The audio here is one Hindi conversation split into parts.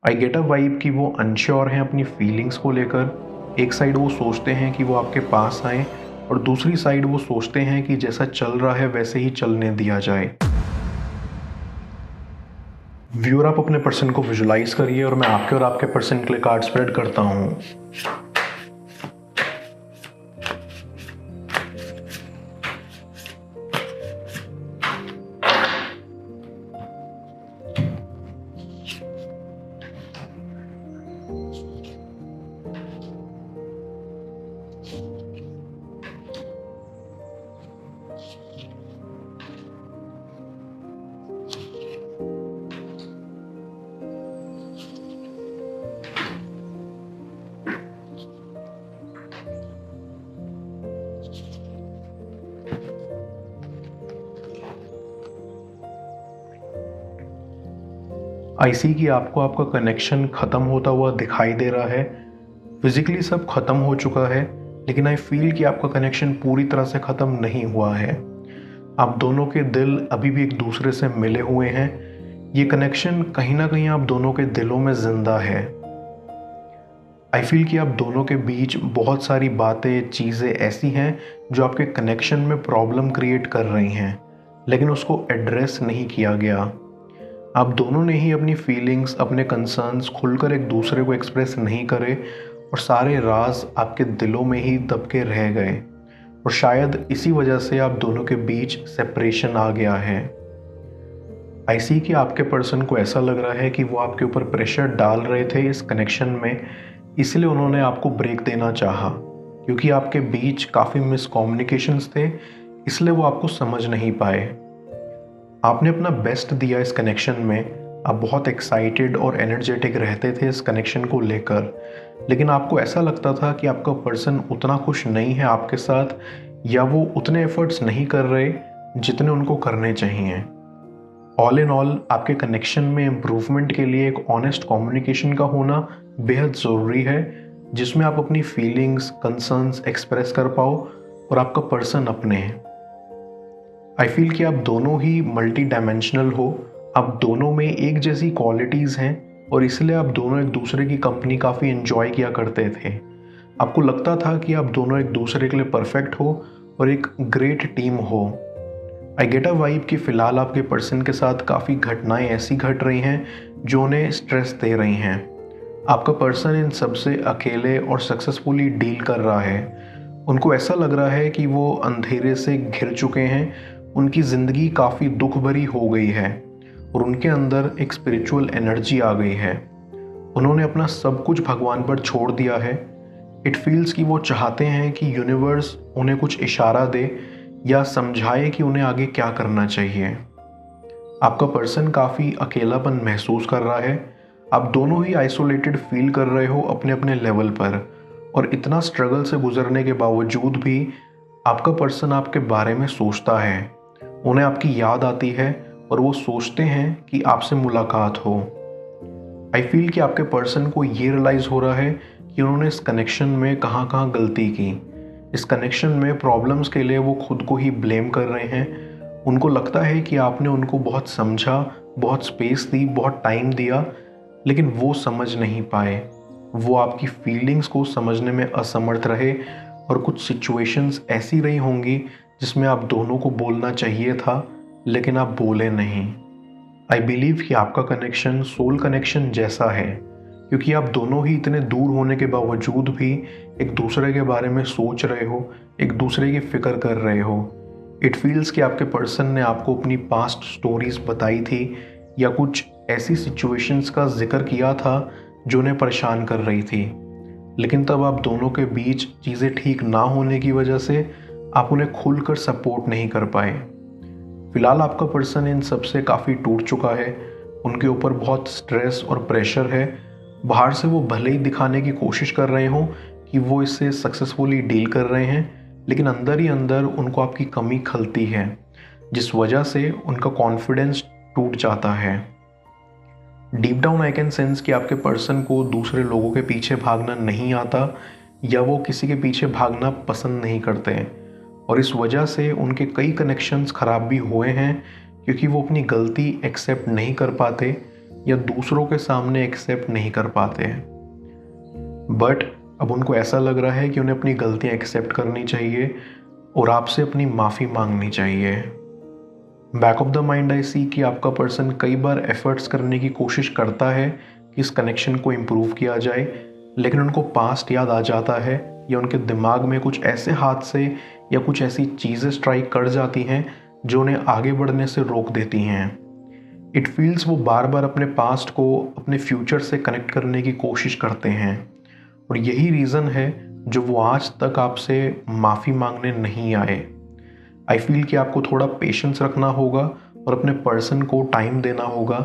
आई गेट अ वाइब कि वो अनश्योर हैं अपनी फीलिंग्स को लेकर। एक साइड वो सोचते हैं कि वो आपके पास आएँ और दूसरी साइड वो सोचते हैं कि जैसा चल रहा है वैसे ही चलने दिया जाए। व्यूअर, आप अपने पर्सन को विजुलाइज करिए और मैं आपके और आपके पर्सन के लिए कार्ड स्प्रेड करता हूँ। आई सी कि आपको आपका कनेक्शन ख़त्म होता हुआ दिखाई दे रहा है। फिजिकली सब खत्म हो चुका है, लेकिन आई फील कि आपका कनेक्शन पूरी तरह से ख़त्म नहीं हुआ है। आप दोनों के दिल अभी भी एक दूसरे से मिले हुए हैं। ये कनेक्शन कहीं ना कहीं आप दोनों के दिलों में ज़िंदा है। आई फील कि आप दोनों के बीच बहुत सारी बातें, चीज़ें ऐसी हैं जो आपके कनेक्शन में प्रॉब्लम क्रिएट कर रही हैं, लेकिन उसको एड्रेस नहीं किया गया। आप दोनों ने ही अपनी फीलिंग्स, अपने कंसर्न्स खुलकर एक दूसरे को एक्सप्रेस नहीं करे और सारे राज आपके दिलों में ही दब के रह गए, और शायद इसी वजह से आप दोनों के बीच सेपरेशन आ गया है। आई सी कि आपके पर्सन को ऐसा लग रहा है कि वो आपके ऊपर प्रेशर डाल रहे थे इस कनेक्शन में, इसलिए उन्होंने आपको ब्रेक देना चाहा, क्योंकि आपके बीच काफ़ी मिसकम्युनिकेशंस थे, इसलिए वो आपको समझ नहीं पाए। आपने अपना बेस्ट दिया इस कनेक्शन में। आप बहुत एक्साइटेड और एनर्जेटिक रहते थे इस कनेक्शन को लेकर, लेकिन आपको ऐसा लगता था कि आपका पर्सन उतना खुश नहीं है आपके साथ, या वो उतने एफर्ट्स नहीं कर रहे जितने उनको करने चाहिए। ऑल इन ऑल, आपके कनेक्शन में इम्प्रूवमेंट के लिए एक ऑनेस्ट कम्युनिकेशन का होना बेहद ज़रूरी है, जिसमें आप अपनी फीलिंग्स, कंसर्न्स एक्सप्रेस कर पाओ और आपका पर्सन अपने हैं। आई फील कि आप दोनों ही मल्टी डायमेंशनल हो। आप दोनों में एक जैसी क्वालिटीज़ हैं और इसलिए आप दोनों एक दूसरे की कंपनी काफ़ी एंजॉय किया करते थे। आपको लगता था कि आप दोनों एक दूसरे के लिए परफेक्ट हो और एक ग्रेट टीम हो। आई गेट अ वाइब कि फ़िलहाल आपके पर्सन के साथ काफ़ी घटनाएं ऐसी घट रही हैं जो उन्हें स्ट्रेस दे रही हैं। आपका पर्सन इन सब से अकेले और सक्सेसफुली डील कर रहा है। उनको ऐसा लग रहा है कि वो अंधेरे से घिर चुके हैं, उनकी ज़िंदगी काफ़ी दुख भरी हो गई है और उनके अंदर एक स्पिरिचुअल एनर्जी आ गई है। उन्होंने अपना सब कुछ भगवान पर छोड़ दिया है। इट फील्स कि वो चाहते हैं कि यूनिवर्स उन्हें कुछ इशारा दे या समझाए कि उन्हें आगे क्या करना चाहिए। आपका पर्सन काफ़ी अकेलापन महसूस कर रहा है। आप दोनों ही आइसोलेटेड फील कर रहे हो अपने अपने लेवल पर, और इतना स्ट्रगल से गुजरने के बावजूद भी आपका पर्सन आपके बारे में सोचता है। उन्हें आपकी याद आती है और वो सोचते हैं कि आपसे मुलाकात हो। आई फील कि आपके पर्सन को ये रियलाइज़ हो रहा है कि उन्होंने इस कनेक्शन में कहाँ कहाँ गलती की। इस कनेक्शन में प्रॉब्लम्स के लिए वो खुद को ही ब्लेम कर रहे हैं। उनको लगता है कि आपने उनको बहुत समझा, बहुत स्पेस दी, बहुत टाइम दिया, लेकिन वो समझ नहीं पाए। वो आपकी फीलिंग्स को समझने में असमर्थ रहे और कुछ सिचुएशंस ऐसी रही होंगी जिसमें आप दोनों को बोलना चाहिए था, लेकिन आप बोले नहीं। आई बिलीव कि आपका कनेक्शन सोल कनेक्शन जैसा है, क्योंकि आप दोनों ही इतने दूर होने के बावजूद भी एक दूसरे के बारे में सोच रहे हो, एक दूसरे की फिक्र कर रहे हो। इट फील्स कि आपके पर्सन ने आपको अपनी पास्ट स्टोरीज बताई थी या कुछ ऐसी सिचुएशंस का जिक्र किया था जो उन्हें परेशान कर रही थी, लेकिन तब आप दोनों के बीच चीज़ें ठीक ना होने की वजह से आप उन्हें खुलकर सपोर्ट नहीं कर पाए। फिलहाल आपका पर्सन इन सब से काफ़ी टूट चुका है। उनके ऊपर बहुत स्ट्रेस और प्रेशर है। बाहर से वो भले ही दिखाने की कोशिश कर रहे हों कि वो इससे सक्सेसफुली डील कर रहे हैं, लेकिन अंदर ही अंदर उनको आपकी कमी खलती है, जिस वजह से उनका कॉन्फिडेंस टूट जाता है। Deep down I can sense कि आपके पर्सन को दूसरे लोगों के पीछे भागना नहीं आता, या वो किसी के पीछे भागना पसंद नहीं करते हैं, और इस वजह से उनके कई कनेक्शंस ख़राब भी हुए हैं, क्योंकि वो अपनी गलती एक्सेप्ट नहीं कर पाते। या दूसरों के सामने एक्सेप्ट नहीं कर पाते हैं। बट अब उनको ऐसा लग रहा है कि उन्हें अपनी गलतियां एक्सेप्ट करनी चाहिए और आपसे अपनी माफ़ी मांगनी चाहिए। Back of the mind I see कि आपका पर्सन कई बार एफर्ट्स करने की कोशिश करता है कि इस कनेक्शन को इम्प्रूव किया जाए, लेकिन उनको पास्ट याद आ जाता है या उनके दिमाग में कुछ ऐसे हादसे या कुछ ऐसी चीज़ें स्ट्राइक कर जाती हैं जो उन्हें आगे बढ़ने से रोक देती हैं। इट फील्स वो बार बार अपने पास्ट को अपने फ्यूचर से कनेक्ट करने की कोशिश करते हैं और यही रीज़न है जो वो आज तक आपसे माफ़ी मांगने नहीं आए। आई फील कि आपको थोड़ा पेशेंस रखना होगा और अपने पर्सन को टाइम देना होगा,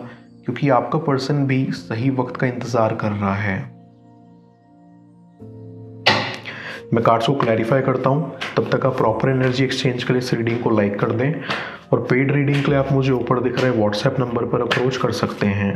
क्योंकि आपका पर्सन भी सही वक्त का इंतज़ार कर रहा है। मैं कार्ड्स को क्लैरिफाई करता हूँ, तब तक आप प्रॉपर एनर्जी एक्सचेंज के लिए इस रीडिंग को लाइक कर दें और पेड रीडिंग के लिए आप मुझे ऊपर दिख रहे व्हाट्सएप नंबर पर अप्रोच कर सकते हैं।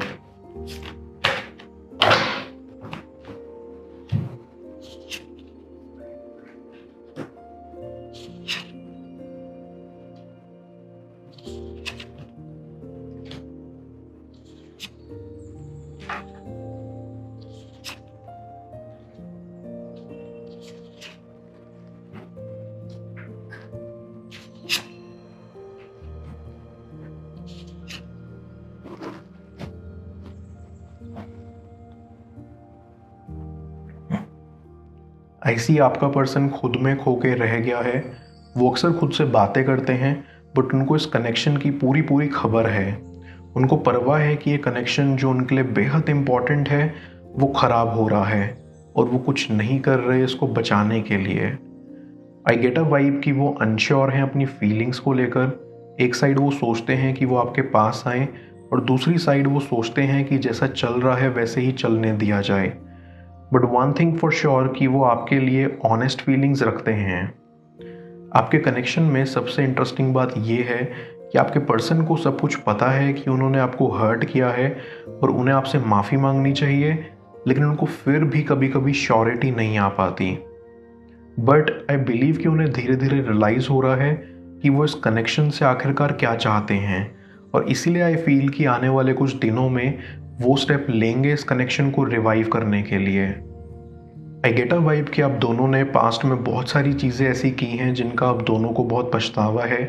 ऐसी आपका पर्सन खुद में खो के रह गया है। वो अक्सर खुद से बातें करते हैं, बट उनको इस कनेक्शन की पूरी पूरी खबर है। उनको परवाह है कि ये कनेक्शन जो उनके लिए बेहद इम्पॉर्टेंट है वो ख़राब हो रहा है और वो कुछ नहीं कर रहे इसको बचाने के लिए। आई गेट अ वाइब कि वो अनश्योर हैं अपनी फीलिंग्स को लेकर। एक साइड वो सोचते हैं कि वो आपके पास आएँ और दूसरी साइड वो सोचते हैं कि जैसा चल रहा है वैसे ही चलने दिया जाए। But one thing for sure कि वो आपके लिए ऑनेस्ट फीलिंग्स रखते हैं। आपके कनेक्शन में सबसे इंटरेस्टिंग बात ये है कि आपके पर्सन को सब कुछ पता है कि उन्होंने आपको हर्ट किया है और उन्हें आपसे माफ़ी मांगनी चाहिए, लेकिन उनको फिर भी कभी कभी श्योरिटी नहीं आ पाती। बट आई बिलीव कि उन्हें धीरे धीरे रियलाइज़ हो रहा है कि वो इस कनेक्शन से आखिरकार क्या चाहते हैं, और इसीलिए आई फील कि आने वाले कुछ दिनों में वो स्टेप लेंगे इस कनेक्शन को रिवाइव करने के लिए। आई गेट अ वाइब कि आप दोनों ने पास्ट में बहुत सारी चीज़ें ऐसी की हैं जिनका आप दोनों को बहुत पछतावा है,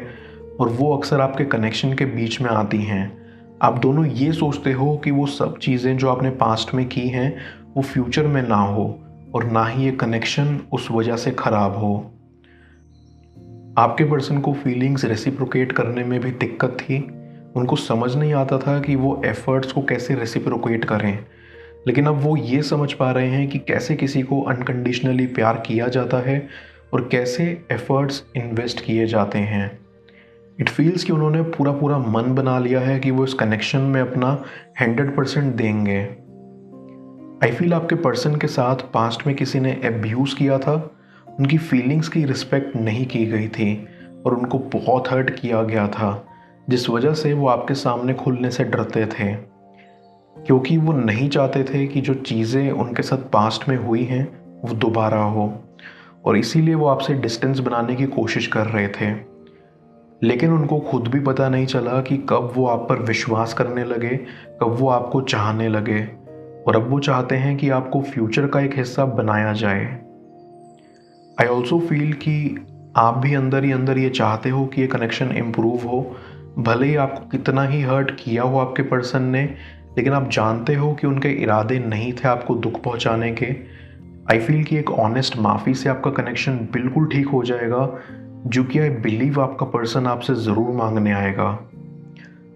और वो अक्सर आपके कनेक्शन के बीच में आती हैं। आप दोनों ये सोचते हो कि वो सब चीज़ें जो आपने पास्ट में की हैं वो फ्यूचर में ना हो, और ना ही ये कनेक्शन उस वजह से ख़राब हो। आपके पर्सन को फीलिंग्स रेसिप्रोकेट करने में भी दिक्कत थी। उनको समझ नहीं आता था कि वो एफर्ट्स को कैसे रेसिप्रोकेट करें, लेकिन अब वो ये समझ पा रहे हैं कि कैसे किसी को अनकंडीशनली प्यार किया जाता है और कैसे एफर्ट्स इन्वेस्ट किए जाते हैं। इट फील्स कि उन्होंने पूरा पूरा मन बना लिया है कि वो इस कनेक्शन में अपना 100% देंगे। आई फील आपके पर्सन के साथ पास्ट में किसी ने एब्यूज़ किया था, उनकी फीलिंग्स की रिस्पेक्ट नहीं की गई थी और उनको बहुत हर्ट किया गया था, जिस वजह से वो आपके सामने खुलने से डरते थे, क्योंकि वो नहीं चाहते थे कि जो चीज़ें उनके साथ पास्ट में हुई हैं वो दोबारा हो, और इसीलिए वो आपसे डिस्टेंस बनाने की कोशिश कर रहे थे। लेकिन उनको खुद भी पता नहीं चला कि कब वो आप पर विश्वास करने लगे, कब वो आपको चाहने लगे, और अब वो चाहते हैं कि आपको फ्यूचर का एक हिस्सा बनाया जाए। आई ऑल्सो फील कि आप भी अंदर ही अंदर ये चाहते हो कि ये कनेक्शन इम्प्रूव हो, भले ही आपको कितना ही हर्ट किया हो आपके पर्सन ने, लेकिन आप जानते हो कि उनके इरादे नहीं थे आपको दुख पहुंचाने के। आई फील कि एक ऑनेस्ट माफ़ी से आपका कनेक्शन बिल्कुल ठीक हो जाएगा, जो कि आई बिलीव आपका पर्सन आपसे ज़रूर मांगने आएगा।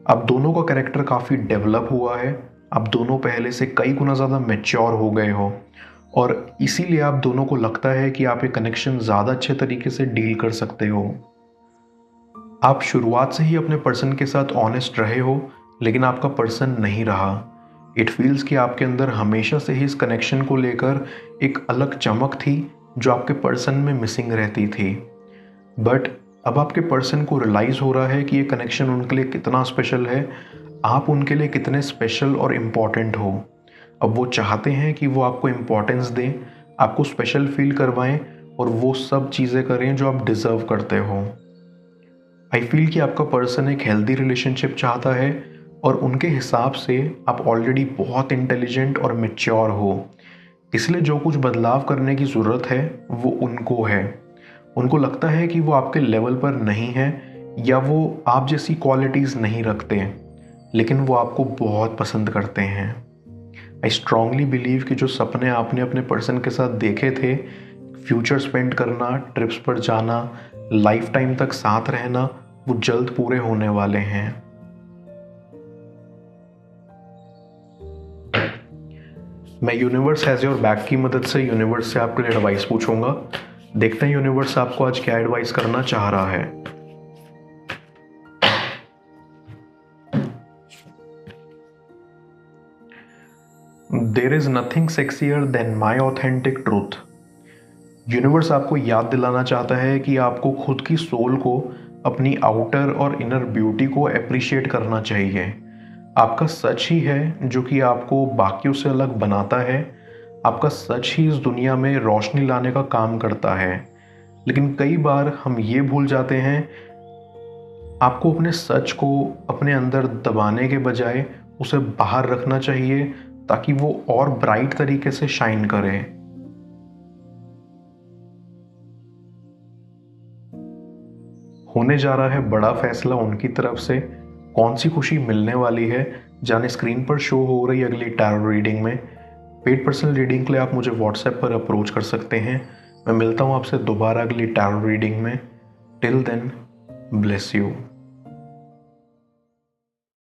आप दोनों का कैरेक्टर काफ़ी डेवलप हुआ है, आप दोनों पहले से कई गुना ज़्यादा मैच्योर हो गए हो, और इसीलिए आप दोनों को लगता है कि आप ये कनेक्शन ज़्यादा अच्छे तरीके से डील कर सकते हो। आप शुरुआत से ही अपने पर्सन के साथ ऑनेस्ट रहे हो, लेकिन आपका पर्सन नहीं रहा। इट फील्स कि आपके अंदर हमेशा से ही इस कनेक्शन को लेकर एक अलग चमक थी जो आपके पर्सन में मिसिंग रहती थी। बट अब आपके पर्सन को रियलाइज़ हो रहा है कि ये कनेक्शन उनके लिए कितना स्पेशल है, आप उनके लिए कितने स्पेशल और इम्पॉर्टेंट हो। अब वो चाहते हैं कि वो आपको इम्पोर्टेंस दें, आपको स्पेशल फील करवाएं और वो सब चीज़ें करें जो आप डिज़र्व करते हो। आई फील कि आपका पर्सन एक हेल्दी रिलेशनशिप चाहता है, और उनके हिसाब से आप ऑलरेडी बहुत इंटेलिजेंट और मैच्योर हो, इसलिए जो कुछ बदलाव करने की ज़रूरत है वो उनको है। उनको लगता है कि वो आपके लेवल पर नहीं है या वो आप जैसी क्वालिटीज़ नहीं रखते, लेकिन वो आपको बहुत पसंद करते हैं। आई स्ट्रांगली बिलीव कि जो सपने आपने अपने पर्सन के साथ देखे थे, फ्यूचर स्पेंड करना, ट्रिप्स पर जाना, लाइफ टाइम तक साथ रहना, वो जल्द पूरे होने वाले हैं। मैं यूनिवर्स हैज़ योर बैक की मदद से यूनिवर्स से आपके लिए एडवाइस पूछूंगा। देखते हैं यूनिवर्स आपको आज क्या एडवाइस करना चाह रहा है। There is nothing sexier than my authentic truth. Universe आपको याद दिलाना चाहता है कि आपको खुद की सोल को, अपनी आउटर और इनर ब्यूटी को अप्रिशिएट करना चाहिए। आपका सच ही है जो कि आपको बाकियों से अलग बनाता है। आपका सच ही इस दुनिया में रोशनी लाने का काम करता है। लेकिन कई बार हम ये भूल जाते हैं, आपको अपने सच को अपने अंदर दबाने के बजाय उसे बाहर रखना चाहिए ताकि वो और ब्राइट तरीके से शाइन करे। होने जा रहा है बड़ा फैसला उनकी तरफ से। कौन सी खुशी मिलने वाली है जाने स्क्रीन पर शो हो रही अगली टैरो रीडिंग में। पेड पर्सनल रीडिंग के लिए आप मुझे व्हाट्सएप पर अप्रोच कर सकते हैं। मैं मिलता हूँ आपसे दोबारा अगली टैरो रीडिंग में। Till then, bless you.